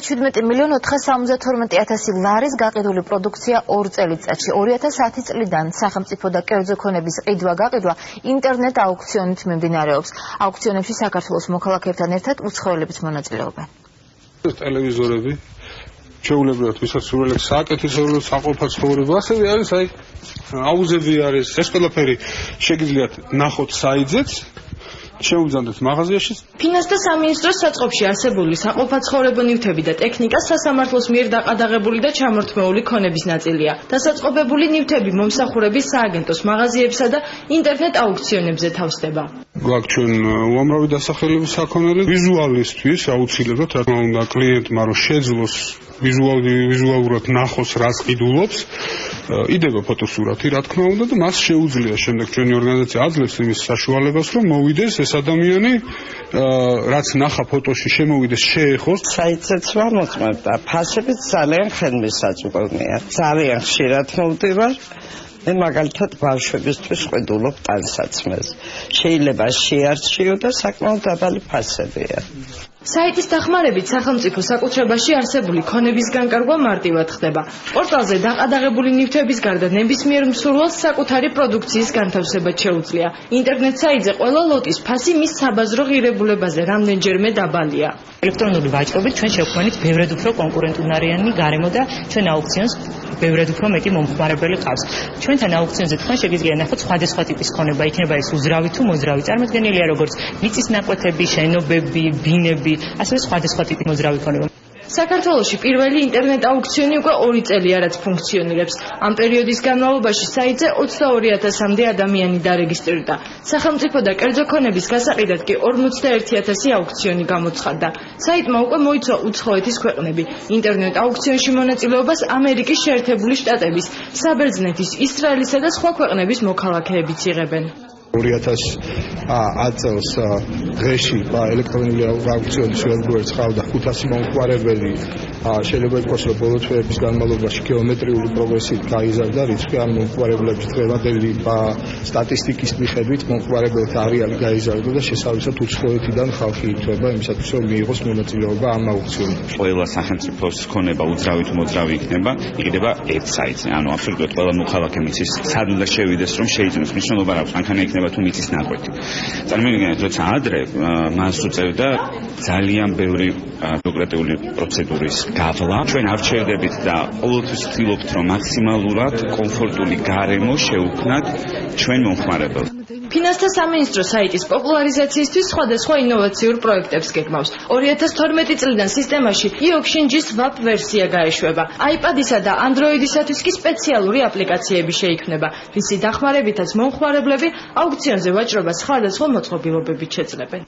$17,472,000 ლარის გაყიდული პროდუქცია 2 წელიწადში. 2010 წლიდან სახელმწიფო და კერძო ქონების ყიდვა-გაყიდვა ინტერნეტ აუქციონით მიმდინარეობს. აუქციონებში საქართველოს მოქალაქეებთან ერთად უცხოელებიც მონაწილეობენ. ტელევიზორები შეულებრივად ვისაც სურვილებს სააკეთილებლად საყოფა ცხოვრება, ასევე არის აუზები არის. ეს ყველაფერი შეგიძლიათ ნახოთ საიტზეც. შეუძანდეთ მაღაზიაში. ფინანსთა სამინისტროს საწყობში არსებული საყოფაცხოვრებო ნივთები და ტექნიკა სასამართლოს მიერ დაყადაღებული და ჩამორთმეული ქონების ნაწილია. დასაწყობებული ნივთები მომსახურების სააგენტოს მაღაზიებსა და ინტერნეტ აუქციონებზე თავსდება. გვაქვს ჩვენ უამრავი დასახელების საქონელი ვიზუალისტვის აუცილებლად რა თქმა უნდა კლიენტმა რომ შეძლოს ვიზუალურად ნახოს რაც ყიდულობს იდება ფოტოსურათი რა თქმა უნდა და მას შეუძლია შემდეგ ჩვენი ორგანიზაცია აძლევს იმის საშუალებას რომ მოვიდეს ეს ადამიანი რაც ნახა ფოტოში შემოვიდეს შეეხოს საიტზეც ვამოწმებ და ფასებიც ძალიან ხელმისაწვდომია ძალიან ხშირად მოვდივარ მე მაგალითად ბავშვებისთვის ყვედულობ ტანსაცმელს შეიძლება შეარჩიო და საკმაოდ დაბალი ფასებია საიტის დახმარებით სახელმწიფო საკუთრებაში არსებული ქონების განკარგვა მარტივად ხდება. პორტალზე დაყადაღებული ნივთების გარდა ნებისმიერ მსურველს საკუთარი პროდუქციის განთავსება შეუძლია. ინტერნეტ საიტზე ყველა ლოტის ფასი მის საბაზრო ღირებულებაზე რამდენჯერმე დაბალია. ელექტრონული ვაჭრობით ჩვენ შევქმნით ბევრად უფრო კონკურენტუნარიანი გარემო და ჩვენ აუქციონს ბევრად უფრო მეტი მომხმარებელი ყავს. ჩვენთან აუქციონზე თქვენ შეგიძლიათ ნახოთ სხვადასხვა ტიპის ქონება, იქნება ეს უძრავი თუ მოძრავი, წარმოდგენილია როგორც მიწის ნაკვეთები, შენობები, ბინები, ასევე სხვადასხვა ტიპის მოძრავი ქონება. საქართველოში პირველი ინტერნეტ აუქციონი უკვე 2 წელია რაც ფუნქციონირებს. ამ პერიოდის განმავლობაში საიტზე 22,000-მდე ადამიანი დარეგისტრირდა. სახელმწიფო და კერძო ქონების გასაყიდად კი 51,000 აუქციონი გამოცხადდა. საიტმა უკვე მოიცვა უცხოეთის ქვეყნები. ინტერნეტ აუქციონში მონაწილეობას ამერიკის შეერთებული შტატების, საბერძნეთის, ისრაელისა და სხვა ქვეყნების მოქალაქეებიც იღებენ. 2010 წელს დღეში ელექტრონული აუქციონის ვებგვერდს ყავდა 500 მომხმარებელი შეიძლება ითქვას რომ ბოლო თვეების განმავლობაში გეომეტრიული პროგრესით გაიზარდა რიცხვი ამ მომხმარებლების დღევანდელი სტატისტიკის მიხედვით მომხმარებელთა არეალი გაიზარდა და შესაბამისად უცხოეთიდან ხალხი ითვლება იმისათვის რომ მიიღოს მონაწილეობა ამ აუქციონებში. ყველა სახელმწიფოს ქონება უძრავი თუ მოძრავი იქნება, იყიდება ერთ საიტზე. ანუ აბსოლუტურად ყველა მოქალაქე მიცის სად უნდა შევიდეს რომ შეიძინოს მნიშვნელობა აქვს მანქანა იქნება თუ მიწის ნაკვეთი. წარმოგიდგენთ, როცა ადრე მას უწევდა ძალიან ბევრი ბიუროკრატიული პროცედურის გავლა. ჩვენ არჩევდებით და ყოველთვის ვცდილობთ, რომ მაქსიმალურად კომფორტული გარემო შევქმნათ ჩვენ მომხმარებელს. ფინანსთა სამინისტრო საიტის პოპულარიზაციისთვის სხვადასხვა ინოვაციურ პროექტებს გეგმავს. 2012 წლიდან სისტემაში e-auction-ის WAP ვერსია გაეშვება. iPad-ისა და Android-ისათვის კი სპეციალური აპლიკაციები შეიქმნება, რისი დახმარებითაც მომხმარებლები აუქციონზე ვაჭრობას სხვადასხვა მოწყობილობებით შეძლებენ.